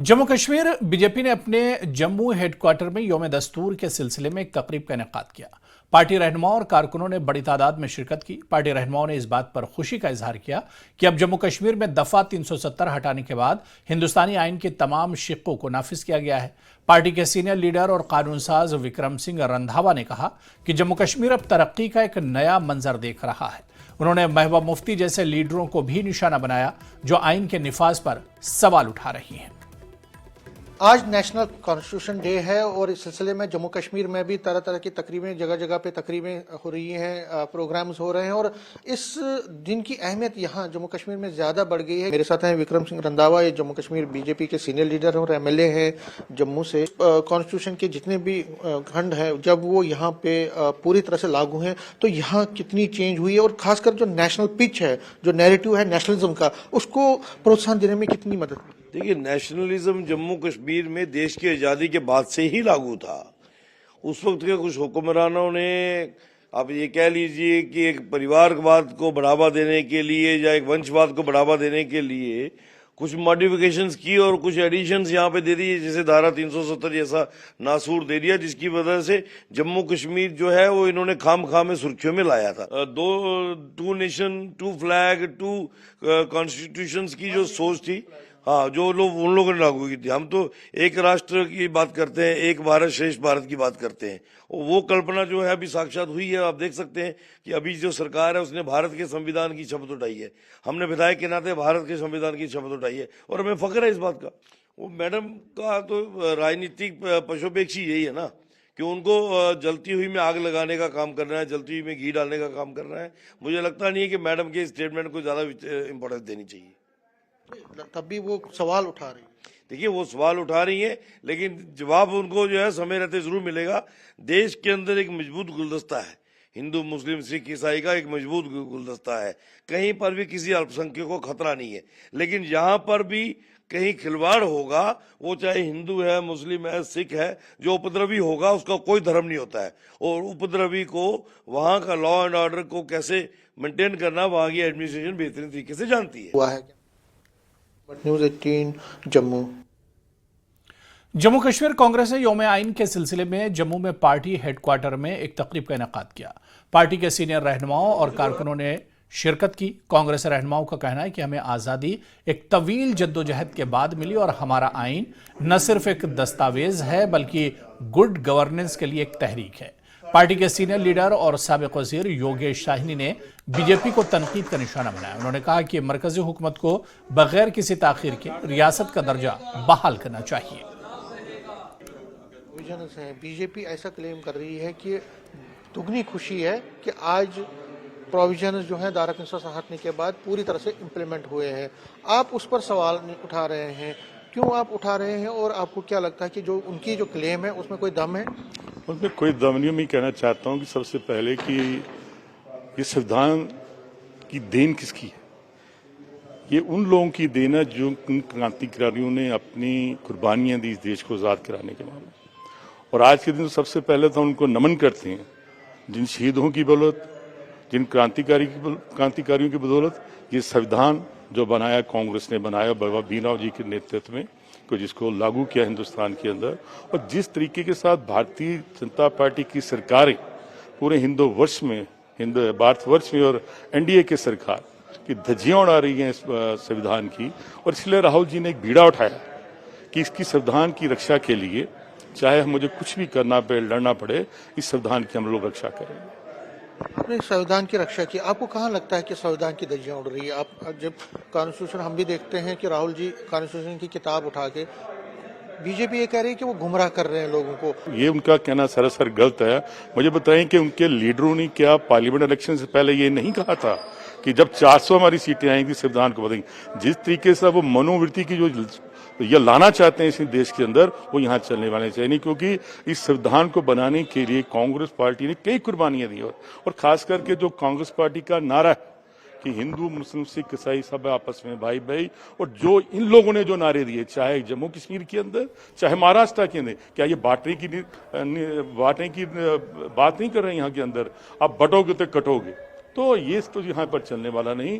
Jammu Kashmir BJP ने अपने Jammu headquarter में यौम दस्तूर के सिलसिले में एक तकरीब का इनेकाद किया। पार्टी रहनुमाओं और कारकुनों ने बड़ी तादाद में शिरकत की। पार्टी रहनुमाओं ने इस बात पर खुशी का इजहार किया कि अब जम्मू कश्मीर में दफा 370 हटाने के बाद हिंदुस्तानी आइन के तमाम शिक्कों को नाफिज किया गया है। पार्टी के सीनियर लीडर और कानून साज विक्रम सिंह रंधावा ने कहा कि जम्मू कश्मीर अब तरक्की का एक नया मंजर देख रहा है। उन्होंने महबूबा मुफ्ती जैसे लीडरों को भी निशाना बनाया जो आइन के निफाज पर सवाल उठा रही हैं। आज नेशनल कॉन्स्टिट्यूशन डे है और इस सिलसिले में जम्मू कश्मीर में भी तरह तरह की तकरीबें, जगह जगह पे तकरीबें हो रही हैं, प्रोग्राम्स हो रहे हैं और इस दिन की अहमियत यहाँ जम्मू कश्मीर में ज़्यादा बढ़ गई है। मेरे साथ हैं विक्रम सिंह रंधावा, ये जम्मू कश्मीर बीजेपी के सीनियर लीडर और एमएलए हैं जम्मू से। कॉन्स्टिट्यूशन के जितने भी खंड हैं जब वो यहाँ पे पूरी तरह से लागू हैं तो यहाँ कितनी चेंज हुई है और खासकर जो नेशनल पिच है, जो नैरेटिव है नेशनलिज्म का, उसको प्रोत्साहन देने में कितनी मदद मिली? देखिए, नेशनलिज्म जम्मू कश्मीर में देश की आज़ादी के बाद से ही लागू था। उस वक्त के कुछ हुक्मरानों ने, आप ये कह लीजिए कि एक परिवारवाद को बढ़ावा देने के लिए या एक वंशवाद को बढ़ावा देने के लिए कुछ मॉडिफिकेशंस की और कुछ एडिशंस यहाँ पे दे दिए, जैसे धारा 370 जैसा नासूर दे दिया, जिसकी वजह से जम्मू कश्मीर जो है वो इन्होंने खाम में सुर्खियों में लाया था। Two nation, two flag, two constitutions की जो सोच थी, हाँ, जो लोग उन लोगों ने लागू की थी। हम तो एक राष्ट्र की बात करते हैं, एक भारत श्रेष्ठ भारत की बात करते हैं, और वो कल्पना जो है अभी साक्षात हुई है। आप देख सकते हैं कि अभी जो सरकार है उसने भारत के संविधान की शपथ उठाई है। हमने विधायक के नाते भारत के संविधान की शपथ उठाई है और हमें फख्र है इस बात का। वो मैडम का तो राजनीतिक पशुपेक्षी यही है ना कि उनको जलती हुई में आग लगाने का काम करना है, जलती हुई में घी डालने का काम करना है। मुझे लगता नहीं है कि मैडम के स्टेटमेंट को ज़्यादा इंपॉर्टेंस देनी चाहिए। तब भी वो सवाल उठा रही है। देखिए, वो सवाल उठा रही है लेकिन जवाब उनको जो है समय रहते जरूर मिलेगा। देश के अंदर एक मजबूत गुलदस्ता है, हिंदू मुस्लिम सिख ईसाई का एक मजबूत गुलदस्ता है। कहीं पर भी किसी अल्पसंख्यक को खतरा नहीं है, लेकिन यहाँ पर भी कहीं खिलवाड़ होगा, वो चाहे हिंदू है, मुस्लिम है, सिख है, जो उपद्रवी होगा उसका कोई धर्म नहीं होता है। और उपद्रवी को वहाँ का लॉ एंड ऑर्डर को कैसे मेंटेन करना वहाँ की एडमिनिस्ट्रेशन बेहतरीन तरीके से जानती है। हुआ है न्यूज़ 18 जम्मू। जम्मू कश्मीर कांग्रेस ने यौम आइन के सिलसिले में जम्मू में पार्टी हेडक्वार्टर में एक तकरीब का इनेकाद किया। पार्टी के सीनियर रहनुमाओं और कारकुनों ने शिरकत की। कांग्रेस रहनुमाओं का कहना है कि हमें आज़ादी एक तवील जद्दोजहद के बाद मिली और हमारा आइन न सिर्फ एक दस्तावेज है बल्कि गुड गवर्नेंस के लिए एक तहरीक है। पार्टी के सीनियर लीडर और साबिक वजीर योगेश शाहिनी ने बीजेपी को तनकीद का निशाना बनाया। उन्होंने कहा कि मरकजी हुकूमत को बगैर किसी ताखीर के रियासत का दर्जा बहाल करना चाहिए। बीजेपी ऐसा क्लेम कर रही है कि दुगनी खुशी है कि आज प्रोविजन जो है धारा 370 हटने के बाद पूरी तरह से इम्प्लीमेंट हुए हैं। आप उस पर सवाल उठा रहे हैं, क्यों आप उठा रहे हैं और आपको क्या लगता है कि जो उनकी जो क्लेम है उसमें कोई दम है? उसमें कोई दम नहीं। मैं कहना चाहता हूं कि सबसे पहले कि ये संविधान की देन किसकी है? ये उन लोगों की देन है जो उन क्रांतिकारियों ने अपनी कुर्बानियां दी इस देश को आज़ाद कराने के मामले। और आज के दिन तो सबसे पहले तो उनको नमन करते हैं जिन शहीदों की बदौलत, जिन क्रांतिकारियों की बदौलत ये संविधान जो बनाया कांग्रेस ने बनाया बाबा भीमराव जी के नेतृत्व में, को जिसको लागू किया हिंदुस्तान के अंदर, और जिस तरीके के साथ भारतीय जनता पार्टी की सरकारें पूरे भारतवर्ष में और एनडीए की सरकार की धज्जियां उड़ा रही हैं इस संविधान की। और इसलिए राहुल जी ने एक बीड़ा उठाया कि इसकी संविधान की रक्षा के लिए चाहे मुझे कुछ भी करना पड़े, लड़ना पड़े, इस संविधान की हम लोग रक्षा करेंगे। आपने संविधान की रक्षा की, आपको कहाँ लगता है कि संविधान की धज्जियां उड़ रही है? आप जब कॉन्स्टिट्यूशन, हम भी देखते हैं कि राहुल जी कॉन्स्टिट्यूशन की किताब उठा के बीजेपी ये कह रही है कि वो गुमराह कर रहे हैं लोगों को। ये उनका कहना सरासर गलत है। मुझे बताएं कि उनके लीडरों ने क्या पार्लियामेंट इलेक्शन से पहले ये नहीं कहा था कि जब 400 हमारी सीटें आएंगी संविधान को बदलेंगे? जिस तरीके से वो मनोवृत्ति की जो ये लाना चाहते हैं इस देश के अंदर, वो यहाँ चलने वाले चाहिए नहीं, क्योंकि इस संविधान को बनाने के लिए कांग्रेस पार्टी ने कई कुर्बानियां दी। और खास करके जो कांग्रेस पार्टी का नारा है कि हिंदू मुस्लिम सिख ईसाई सब आपस में भाई भाई, और जो इन लोगों ने जो नारे दिए, चाहे जम्मू कश्मीर के अंदर चाहे महाराष्ट्र के अंदर, क्या ये बांटने की बात नहीं कर रहे हैं? यहाँ के अंदर आप बटोगे तो कटोगे, तो ये तो यहाँ पर चलने वाला नहीं।